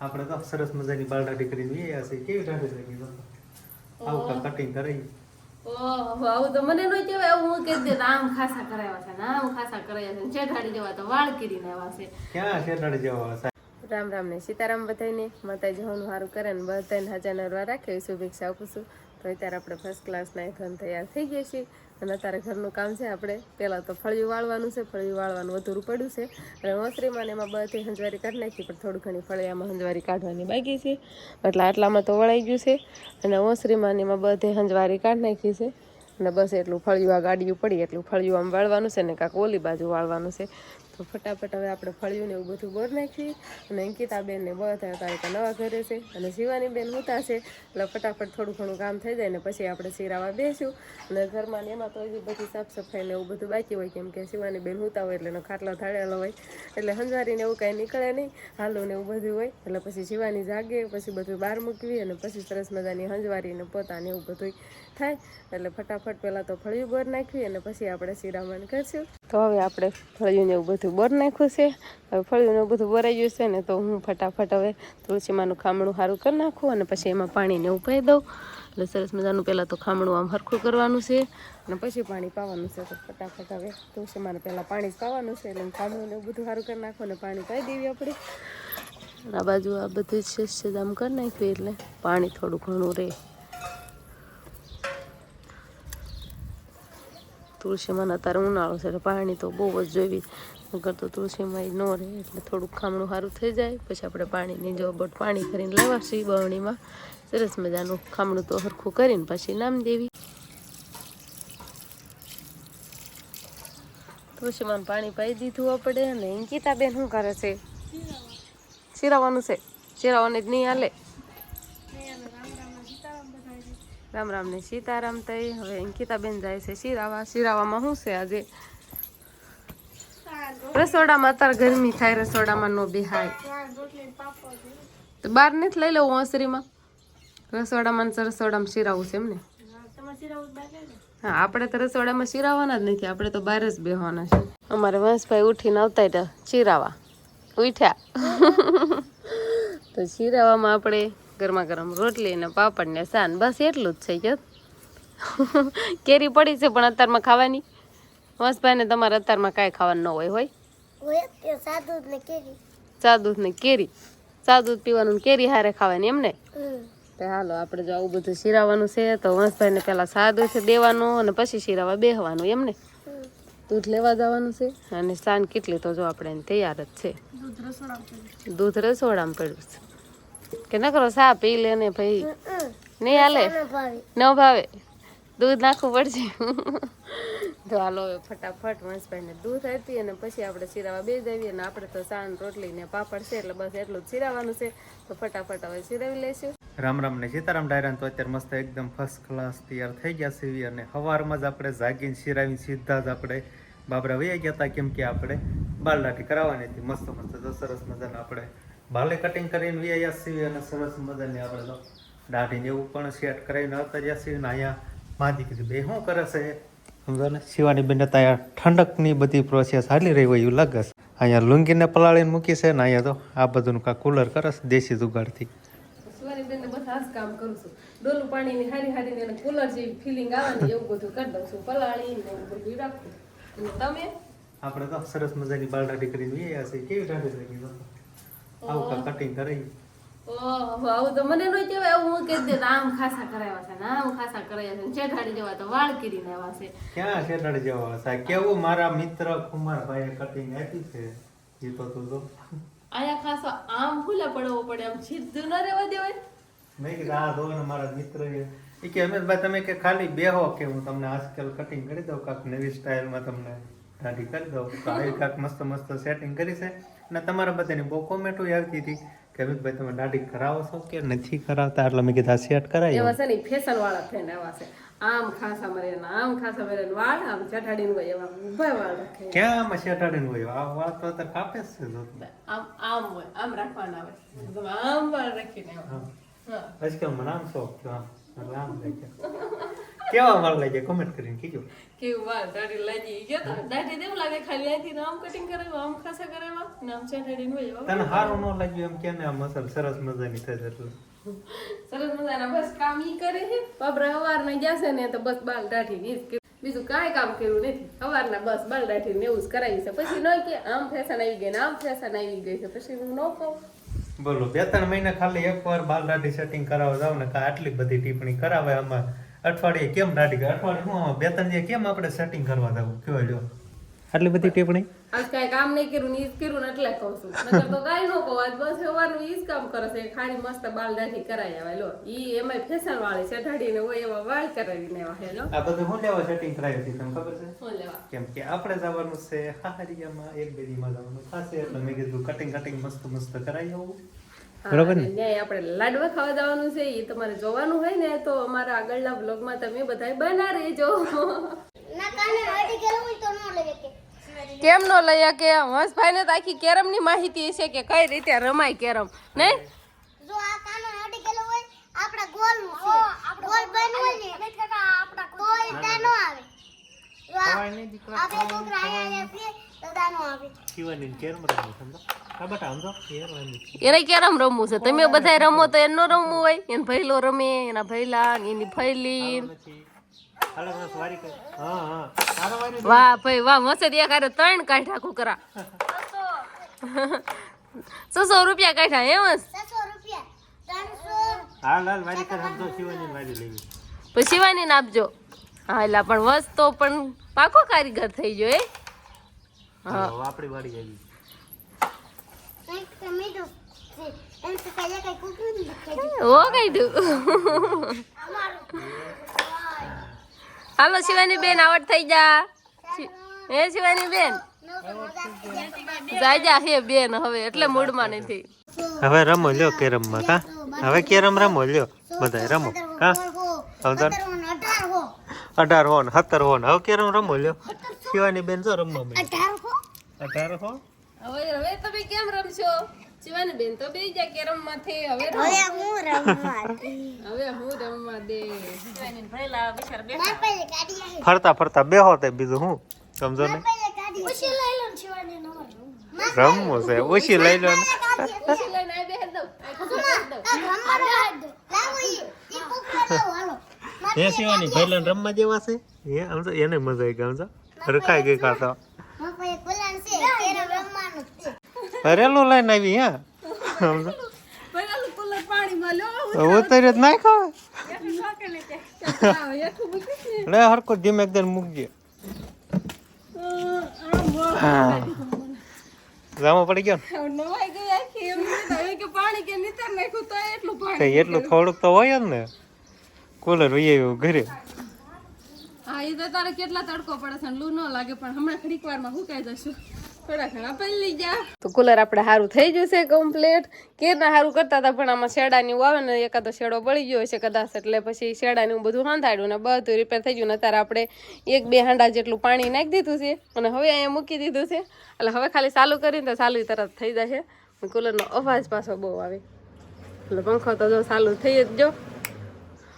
આપણે તો સરસ મજાની બાલદાઢી કરીને વીયા છે. કેવી દાઢી લાગી તો આવું કટિંગ કરી. ઓહો, આવું તો મને ન કહેવાય. આવું હું કહી દે આમ ખાસા કરાવ્યા છે ને આમ ખાસા કરાવ્યા છે, ચેઠાડી જેવા તો વાળ કીરીને આવ્યા છે. ક્યાં શેઠાડી જેવા છે? રામ રામ ને સીતારામ બધાને. માતાજી હોનું સારું કરે ને બધાને હાજર નરવા રાખે એવી શુભેચ્છા આપું છું. તો અત્યારે આપણે ફર્સ્ટ ક્લાસના એકદમ તૈયાર થઈ ગયા છીએ અને અત્યારે ઘરનું કામ છે. આપણે પહેલાં તો ફળિયું વાળવાનું છે, ફળિયું વાળવાનું અધૂરું પડ્યું છે અને ઓસરીમાં ને એમાં બધી હંજવારી કાઢી નાખી, પણ થોડું ઘણી ફળિયામાં હંજવારી કાઢવાની બાકી છે. એટલે આટલામાં તો વળાઈ ગયું છે અને ઓસરીમાં ને એમાં બધે હંજવારી કાઢી નાખી છે અને બસ એટલું ફળિયું આ ગાડીયું પડી એટલું ફળિયું આમ વાળવાનું છે ને કાંક ઓલી બાજુ વાળવાનું છે. તો ફટાફટ હવે આપણે ફળિયું ને એવું બધું બોર નાખી અને અંકિતાબેન ને બધા અત્યારે નવા ઘરે છે અને શિવાની બેન હોતા છે એટલે ફટાફટ થોડું ઘણું કામ થઈ જાય ને પછી આપણે સિરાવા બેસ્યું. અને ઘરમાં ને એમાં તો હજી બધી સાફ સફાઈ ને એવું બધું બાકી હોય, કેમ કે શિવાની બેન હોતા હોય એટલે એનો ખાટલો થાળેલો હોય એટલે હંજવારીને એવું કાંઈ નીકળે નહીં, હાલું ને એવું બધું હોય એટલે પછી શિવાની જાગે પછી બધું બહાર મૂકવી અને પછી સરસ મજાની હંજવારીને પોતાને એવું બધું થાય. એટલે ફટાફટ પહેલાં તો ફળિયું બોર નાખવી અને પછી આપણે શિરામણ કરીશું. તો હવે આપણે ફળિયું ને એવું બધું બોર નાખ્યું છે. હવે ફળિયું ને એવું બધું બોરાઈ ગયું છે ને તો હું ફટાફટ હવે તુલસીમાંનું ખામણું સારું કરી નાખું અને પછી એમાં પાણીને એવું પાઈ દઉં. એટલે સરસ મજાનું પહેલાં તો ખામણું આમ હરખું કરવાનું છે અને પછી પાણી પાવાનું છે. તો ફટાફટ હવે તુલસીમાંને પહેલાં પાણી જ પાવાનું છે એટલે ખામણું ને એવું બધું સારું કરી નાખું અને પાણી પાઈ દેવી આપણે. આ બાજુ આ બધું જ આમ કરી નાખ્યું એટલે પાણી થોડું ઘણું રહે. તુલસીમાં અત્યારે ઉનાળો છે એટલે પાણી તો બહુ જ જોઈવી, નકર તો તુલસીમાં ન રહે એટલે થોડુંક ખામણું સારું થઈ જાય પછી આપણે પાણીની જોબટ પાણી કરીને લેવાશી બરણીમાં સરસ મજાનું ખામણું તો સરખું કરીને પછી નામ દેવી. તુલસીમાં પાણી પાઈ દીધું આપણે અને અંકિતાબેન શું કરે છે? શિરાવાનું છે. શિરાવાની જ નહીં હાલે. રામ રામ ને સીતારામ. થઈ હવે અંકિતાબેન જાય છે શિરાવા. શિરાવામાં શું છે આજે? રસોડામાં અત્યારે ગરમી થાય, રસોડામાં નો બેહાય તો બહાર નથી લઈ લેવું ઓસરીમાં. રસોડામાં રસોડામાં શિરાવું છે એમને? હા, આપણે તો રસોડામાં શિરાવાના જ નથી, આપણે તો બહાર જ બેહવાના છે. અમારે વંશભાઈ ઉઠીને આવતા હતા શિરાવા, ઉઠ્યા તો શિરાવામાં આપણે ગરમા ગરમ રોટલી ને પાપડ ને સાન બસ એટલું જ છે. કેરી પડી છે પણ અત્યારમાં ખાવાની. વંશભાઈ ને તમારે અત્યારમાં કાંઈ ખાવાનું ન હોય? ચા દૂધ ને કેરી, ચા દૂધ પીવાનું કેરી હારે ખાવાની એમને? તો હાલો આપણે જો આવું બધું શિરાવાનું છે તો વંશભાઈ ને પેલા ચા દૂધ દેવાનું અને પછી શિરાવા બેહવાનું એમને? દૂધ લેવા જવાનું છે અને સાન કેટલી તો જો આપણે એને તૈયાર જ છે. દૂધ રસોડામાં પડ્યું છે કે ન કરો સા પી લે ને ભાઈ. નહીં હાલે, ન ભાવે, દૂધ નાખવું પડશે. તો હાલો હવે ફટાફટ વંશભાઈને દૂધ આપી અને પછી આપણે શિરાવા બે જઈએ અને આપણે તો સાન રોટલી ને પાપડ છે એટલે બસ એટલું જ શિરાવાનું છે. તો ફટાફટ હવે શિરાવી લઈશું. રામ રામ ને સીતારામ ડાયરા. તો અત્યારે મસ્ત એકદમ ફર્સ્ટ ક્લાસ તૈયાર થઈ ગયા છે અને સવારમાં જ આપણે જાગીને શિરાવીને સીધા જ આપણે બાબરા વૈયા ગયા હતા, કેમ કે આપણે બાલદાઢી કરાવવાની હતી. મસ્ત મસ્ત તો સરસ મજાને આપણે બાલે કટિંગ કરીને વૈયા છીએ અને સરસ મજાની આપણે તો દાઢીને એવું પણ સેટ કરાવીને આવતા રહ્યા છીએ. ને અહીંયા માજી કીધું બે શું કરે છે સમજો ને, શિવાની બેન ત્યાં ઠંડકની બધી પ્રોસેસ હાલી રહી હોય એવું લાગે છે. અહીંયા લુંગીને પલાળીને મૂકી છે ને અહીંયા તો આ બધું કાં કુલર કરે છે દેશી જુગાડથી. કામ કરું છું, ડોલું પાણીની હારી હારીને એને કુલર જેવી ફિલિંગ આવે ને એવું બધું કરી દઉં છું, પલાળીને એવું બધું રાખું. તમે? આપણે તો સરસ મજાની બાલદાઢી કરીને વૈયા છીએ. કેવી દાઢી લાગી તો આવું કટિંગ કરી. ઓહો, આવું તો મને ન કહેવાય. આવું હું કહી દે આમ ખાસા કરાવ્યા છે ને આમ ખાસા કરાવ્યા છે, ચેઠાડી જેવા તો વાળ કીરીને આવ્યા છે. ક્યાં શેઠાડી જેવા સાહેબ? કેવું મારા મિત્ર કુમારભાઈએ કટિંગ આપ્યું છે એ તો તું તો આયા ખાસો આમ ફૂલા પડવો પડે, આમ સીધું ન રહેવા દેવાય. મેં કીધું આ દો ને મારા મિત્ર એ કે અમિતભાઈ તમે કે ખાલી બેહો કે હું તમને આજકાલ કટિંગ કરી દઉં, કાંક નવી સ્ટાઇલમાં તમને દાઢી કરી દઉં. તો આવી કાંક મસ્ત મસ્ત સેટિંગ કરી છે અને તમારા બધાની બહુ કોમેન્ટો આવતી હતી કે અમિતભાઈ તમે દાઢી કરાવો છો કે નથી કરાવતા, એટલે મેં કીધું સેટ કરાવી. એવા છે ને ફેશન વાળા થઈને આવ્યા છે. આમ ખાસા મરે ને આમ ખાસા મરે ને વાળ આમ ચટાડીને હોય એવા ઊભા વાળ રાખે. ક્યાં આમાં ચટાડીને હોય? આ વાળ તો અત્યારે કાપે જ છે. આમ આમ હોય, આમ રાખવાના આવે. તમે આમ વાળ રાખીને આવ્યા. આજકાલ મને આમ શોખ થયો, આમ એટલે આમ રાખ્યા. કેવા વાર લાગે કોમેન્ટ કરીને કીજો. કેવું વાર દાઢી લાગી ગયો તો દાઢી દેવું લાગે ખાલી અહીંથી આમ કટિંગ કરાવ્યું આમ ખાસા કરાવ્યા ને આમ ચેઠાડીને હોય તને સારું ન લાગ્યું એમ કે ને આ મસાલ સરસ મજાની થશે એટલે સરસ મજાના બસ કામ ઈ કરે છે બાબરા સવારના ગયા છે ને તો બસ બાલ દાઢી ઈ જ કર્યું. બીજું કાંઈ કામ કર્યું નથી સવારના બસ બાલ દાઢી ને એવું જ કરાવી છે પછી ન કે આમ ફેશન આવી ગઈ ને આમ ફેશન આવી ગઈ છે પછી હું ન કહું. બોલો 2-3 મહિના ખાલી એકવાર બાલ દાઢી સેટિંગ કરાવવા જાવ ને કા આટલી બધી ટિપ્પણી કરાવે આમાં અઠવાડિયે કેમ દાઢી અઠવાડિયે હું 2-3 દિવસ કેમ આપણે સેટિંગ કરવા જવું કયો લ્યો આટલી બધી ટિપ્પણી આજ કાંઈ કામ નહીં કર્યું ને ઈ જ કર્યું ને એટલે કહું છું નકર તો કાંઈ ન કહું આજ બસ સવારનું ઈ જ કામ કરે છે ખાલી મસ્ત બાલ દાઢી કરાવી આવે લો ઈ એમાંય ફેશન વાળી ચઢાડીને હોય એવા વાળ કરાવીને આવે લો આ બધું હું લેવા સેટિંગ કરાવી હતી તમને ખબર છે શું લેવા કેમ કે આપણે જવાનું છે હાહરિયામાં 1-2 દીમાં જવાનું ખાશે એટલે મેં કીધું કટિંગ મસ્ત કરાવી આવું. બરોબર ને? ન્યાય આપણે લાડવા ખાવા જવાનું છે એ તમારે જોવાનું હોય ને તો અમારા આગળના વ્લોગમાં તમે બધાય બના રહેજો. કેમ નો લઈ કે હંસભાઈ ને તો આખી કેરમ ની માહિતી છે કે કઈ રીતે રમાય કેરમ નહીં જો આ કાનો હટી ગયેલો હોય આપડા ગોલ છે ગોલ બનવો ને આપડા તો દાનો આવે જો આપણે છોકરા આયા છે તો દાનો આવે શિવાની કેરમ રમવું સમજો આ બટા સમજો એને કેરમ રમવું છે તમે બધા રમો તો એનો રમવું હોય એને ભઈલો રમે એના ભઈલા એની ફઈલી હાલો બસ વારી કર હા તારો વારી વાહ ભાઈ વાહ મસ્ત દેખાડે 3 કાઢા કુકરા 600 રૂપિયા કાઢ્યા એમ જ 600 રૂપિયા 300 હાલ વારી કર સમજો શિવાની વારી લેવી પછી શિવાની ને આપજો હા એટલે પણ વસ તો પણ પાકો કારીગર થઈ ગયો એ હા આપણી વારી આવી કઈ ટમેટો છે એમ તો કઈ કુકરી દીખાય ઓ કાઢ્યું હાલો શિવાની બેન આવડ થઈ જા હે શિવાની બેન જાજા હે બેન હવે એટલે મૂડમાં નથી હવે રમો લ્યો કેરમ માં કા હવે કેરમ રમો લ્યો બધાય રમો કા 18 હો 18 હો ને 17 હો ને હવે કેરમ રમો લ્યો શિવાની બેન જો રમવા માંડી 18 18 હો હો હવે તમે કેમ રમશો શિવાની બેન તો બે જા કેરમ માંથી હવે હું રમવા હવે હું રમવા દે શિવાની ભઈલા બિચાર બે માર પાસે ગાડી આવી ફરતા બેહો તે બીજું હું સમજો ને પાસે ગાડી ઉછી લઈ લો શિવાની નો રમવું છે ઓછી લઈ લો ને પછી લઈને આ બેહર દઉં આ ખબર દઉં રમવા લાવો ઈ કુકરા લાવો હાલો હે શિવાની ભઈલાને રમવા જેવા છે હે સમજો એને મજા આવી ગઈ સમજો રખાઈ ગઈ ખાતા માર પાસે કોલાન છે કેરમ રમવાનું છે રેલું લઈને આવી હે સમજો પહેલા કુલર પાણીમાં લો ઉતર્યો જ નાખ હવે એટલું શોકે ને કે એટલું મૂકી લે હરકો ધીમે એકદમ મૂકજે જામો પડી ગયો ને નવાઈ ગઈ આખી એમ હવે કે પાણી કે નીતર નાખ્યું તો એટલું તો પાણી એટલું થોડુંક તો હોય જ ને કુલર વહી આવ્યું ઘરે હા એ તો તારે કેટલા તડકો પડે છે લૂ ન લાગે પણ હમણાં ઘડીક વારમાં સુકાઈ જશું થોડા ઘણા પલળી ગયા તો કુલર આપણે સારું થઈ જશે કમ્પ્લીટ કેરના સારું કરતા હતા પણ આમાં શેડાની આવે ને એકાદો શેડો બળી ગયો હશે કદાચ એટલે પછી શેડાની બધું હાંધાડ્યું ને બધું રિપેર થઈ ગયું ને અત્યારે આપણે 1-2 હાંડા જેટલું પાણી નાખી દીધું છે અને હવે અહીંયા મૂકી દીધું છે એટલે હવે ખાલી ચાલુ કરીને તો ચાલુ તરત થઈ જશે કુલરનો અવાજ પાછો બહુ આવે એટલે પંખો તો જો ચાલુ થઈ જ જો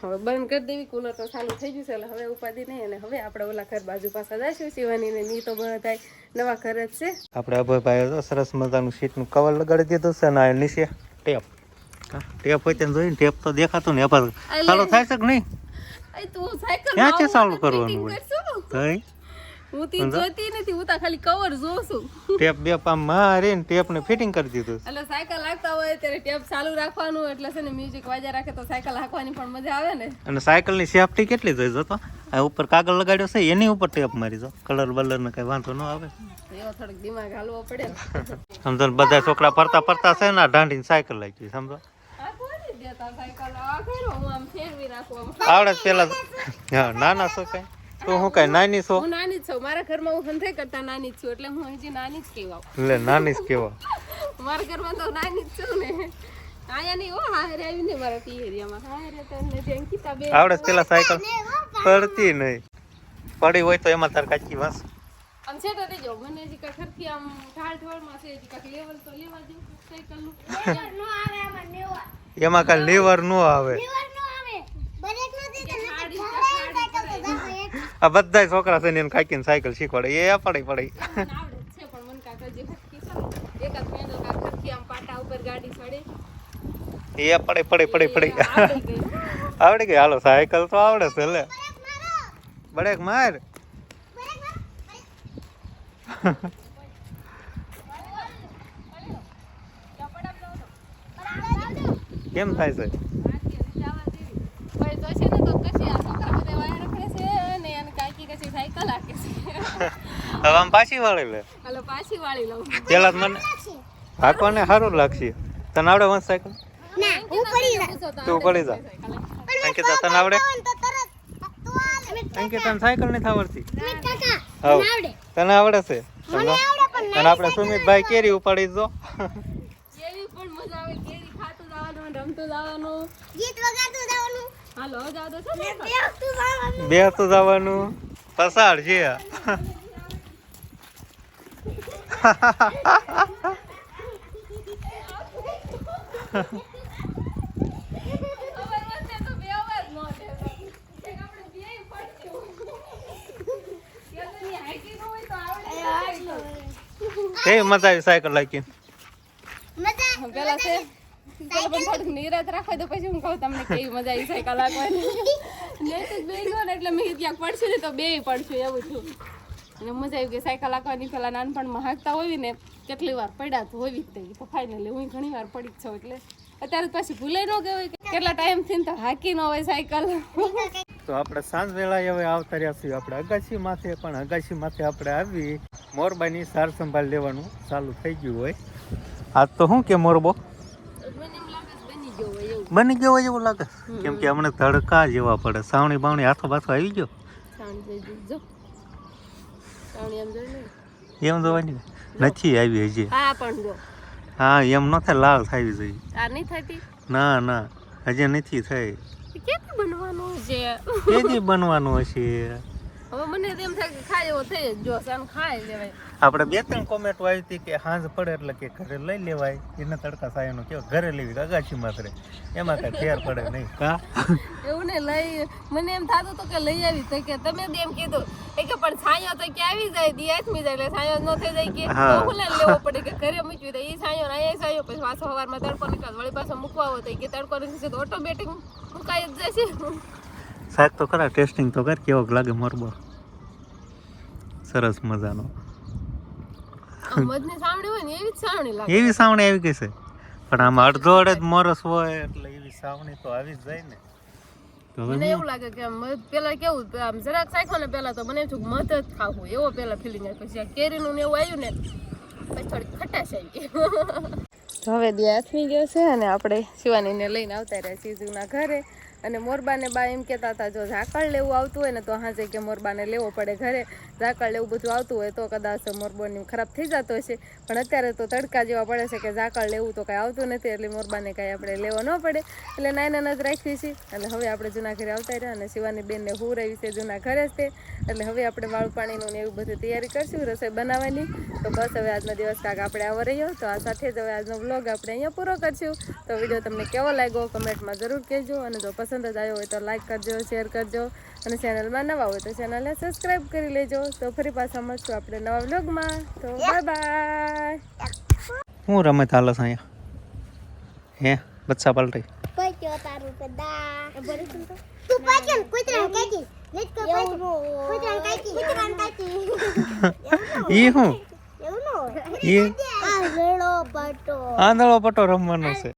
હવે બંધ કરી દેવી કુલર તો ચાલુ થઈ ગયું છે એટલે હવે ઉપાધિ નહીં અને હવે આપણે ઓલા ઘર બાજુ પાછા જઈશું શિવાની ને ની તો બધા નવા ઘર જ છે આપણે અભયભાઈ તો સરસ મજાનું સીટનું કવર લગાડી દીધું છે ને નીચે ટેપ ટેપ હોય તેને જોઈને ટેપ તો દેખાતું ને અભર ચાલુ થાય છે કે નહીં તું સાયકલ ક્યાંથી ચાલુ કરવાનું હોય થઈ હું તી જોતી નથી હું તો ખાલી કવર જોઉં છું ટેપ બેપ આમ મારીને ટેપને ફિટિંગ કરી દીધું એટલે સાયકલ હાંકતા હોય ત્યારે ટેપ ચાલુ રાખવાનું એટલે છે ને મ્યુઝિક વાજા રાખે તો સાયકલ હાંકવાની પણ મજા આવે ને અને સાયકલની સેફટી કેટલી જોઈ જો તો આ ઉપર કાગળ લગાડ્યો છે એની ઉપર ટેપ મારી દો કલર બલર ને કઈ વાંધો ન આવે એવો થોડોક દિમાગ હાલવો પડે ને સમજો ને બધા છોકરા ફરતા છે ને ઢાંડીને સાયકલ લઈ ગઈ સમજો હાંકવા નથી દેતા સાયકલ આ કર્યો હું આમ ફેરવી રાખું આમ આવડે પેલા હા નાના છો કઈ તું હું કઈ નાની છો હું નાની જ છું મારા ઘરમાં હું હંથે કરતા નાની જ છું એટલે હું હજી નાની જ કહેવાઉં લે નાની જ કેવા મારા ઘરમાં તો નાની જ છું ને આયા નહીં હો હારે આવી ને મારા પિયરિયામાં હારે તો નથી અંકિતા બે આવડે પેલા સાયકલ પડતી નહીં પડી હોય તો એમાં તાર કાચી વાસ આમ સેટા થઈ જાવ મને હજી કાંઈ ખરખી આમ ઢાળ છે હજી કાંઈક લેવલ તો લેવા જેવું સાયકલનું નો આવે આમાં નેવા એમાં કાંઈ લીવર નો આવે નો આવે બ્રેક નથી કે ખાડી સાયકલ આ બધા છોકરા છે ને એને કાકીને સાયકલ શીખવાડે એ પડી આવડે જ છે પણ મન કાકા જે હટકી છે એકાદ પેન્ડલ કાકા હટકી આમ પાટા ઉપર ગાડી ચડે એ પડી આવડી ગઈ આવડી ગઈ હાલો સાયકલ તો આવડે છે લે બડેક માર કેમ થાય છે હવે આમ પાછી વાળી લે પાછી વાળી લઉં પેલા મને હાંકવાને સારું લાગશે તને આવડે વંશ સાયકલ ના હું પડી જા તું પડી જા અંકિતા તને આવડે તો તરત તું આલે અંકિતા સાયકલ નથી આવડતી અમિત કાકા હાવ આવડે તને આવડે છે મને આવડે પણ અને આપણે સુમિતભાઈ કેરી ઉપાડી દો કેવી પણ મજા આવે કેરી ખાતું જવાનું રમતું જવાનું ગીત વગાડતું જવાનું હાલો જાવ તો છે ને બેસતું જવાનું બેસતું જવાનું પસાડ છે કેવી મજા આવી સાયકલ લાગી મજા પેલા છે પેલા પણ થોડુંક નિરાત રાખો તો પછી હું કહું તમને કેવી મજા આવી સાયકલ લાગવાની નહીં તો બે ગયો ને એટલે મેં ક્યાંક પડશું ને તો બે પડશું એવું થયું અને મજા આવી ગઈ સાયકલ લાગવાની પેલા નાનપણમાં હાંકતા હોય ને કેટલી વાર પડ્યા તો હોય જ તો ફાઇનલી હું ઘણી વાર પડી જ છું એટલે અત્યારે પછી ભૂલાઈ ન ગયો કેટલા ટાઈમથી તો હાકી ન હોય સાયકલ તો આપણે સાંજ વેળાએ હવે આવતા રહ્યા છીએ આપણે અગાસી માથે પણ અગાસી માથે આપણે આવી મોરબાની સાર સંભાળ લેવાનું ચાલુ થઈ ગયું હોય આજ તો શું કે મોરબો મને એમ લાગે છે બની ગયો હોય એવું બની ગયો હોય એવું લાગે કેમ કે હમણાં તડકા જેવા પડે સાવણી બાવણી હાથો બાથો આવી ગયો સાંજે જો સાવણી આમ જોઈ એમ જોવાની નથી આવી હજી હા પણ જો હા એમ ન થાય લાલ થવી જોઈએ આ નહીં થતી ના ના હજી નથી થઈ ક્યાંથી બનવાનું છે કેદી બનવાનું હશે હવે મને તો એમ થાય કે ખાય એવો થઈ જ જો સાનું ખાય લેવાય આપણે બે ત્રણ કોમેન્ટો આવી હતી કે સાંજ પડે એટલે કે ઘરે લઈ લેવાય એને તડકા સાયાનો કેવો ઘરે લેવી અગાસી માથે એમાં કઈ ફેર પડે નહીં કા એવું ને લઈ મને એમ થતું હતું કે લઈ આવી તો કે તમે એમ કીધું કે પણ છાંયો તો કે આવી જાય દિયાસમી જાય એટલે છાંયો ન થઈ જાય કે હા. તો હું લેવો પડે કે ઘરે મૂકવી દે એ છાંયો ને અહીંયા છાંયો પછી પાછો સવારમાં તડકો નીકળે વળી પાછો મૂકવા હોય તો કે તડકો નીકળશે તો ઓટોમેટિક મુકાઈ જ જશે શાક તો ખરા ટેસ્ટિંગ તો કર કેવો લાગે મોરબો સરસ મજાનો આ મધની સાવણી હોય ને એવી જ સાવણી લાગે એવી સાવણી આવી ગઈ છે પણ આમાં અડધો અડધ મોરસ હોય એટલે એવી સાવણી તો આવી જ જાય ને તો મને એવું લાગે કે આમ મધ પેલા કેવું આમ જરાક સાખ્યો ને પેલા તો મને એમ થયું મધ જ ખાવું એવો પેલા ફિલિંગ આવી પછી આ કેરીનું ને એવું આવ્યું ને પછી થોડી ખટાશ આવી ગઈ હવે દિયા થઈ ગયો છે અને આપણે શિવાનીને લઈને આવતા રહ્યા સીજુના ઘરે અને મોરબાને બા એમ કહેતા હતા જો ઝાકળ લેવું આવતું હોય ને તો હાજે કે મોરબાને લેવો પડે ઘરે ઝાકળ લેવું બધું આવતું હોય તો કદાચ મોરબોની ખરાબ થઈ જતો હશે પણ અત્યારે તો તડકા જેવા પડે છે કે ઝાકળ લેવું તો કાંઈ આવતું નથી એટલે મોરબાને કાંઈ આપણે લેવો ન પડે એટલે નાના જ રાખવી છે એટલે હવે આપણે જૂના ઘરે આવતા રહ્યા અને શિવાની બેનને હું રહી છે જૂના ઘરે જ તે એટલે હવે આપણે વાળું પાણીનું ને એવું બધું તૈયારી કરશું રસોઈ બનાવવાની તો બસ હવે આજનો દિવસ કાંક આપણે આવો રહ્યો તો આ સાથે જ હવે આજનો વ્લોગ આપણે અહીંયા પૂરો કરશું તો વિડીયો તમને કેવો લાગ્યો કમેન્ટમાં જરૂર કહેજો અને જો પસંદ જ આવ્યો હોય તો લાઈક કરજો શેર કરજો અને ચેનલમાં નવા હોય તો ચેનલને સબસ્ક્રાઈબ કરી લેજો તો ફરી પાછા મળશું આપણે નવા વ્લોગમાં તો બાય બાય હું રમત હાલસ અહીંયા હે બચ્ચા પલટી પૈક્યો તારું કદા તું પૈક્યો કુતરાને કાકી લેટ કો પૈક્યો કુતરાને કાકી ઈ હું એવું નો ઈ આ લેડો પટો આંધળો પટ્ટો રમવાનો છે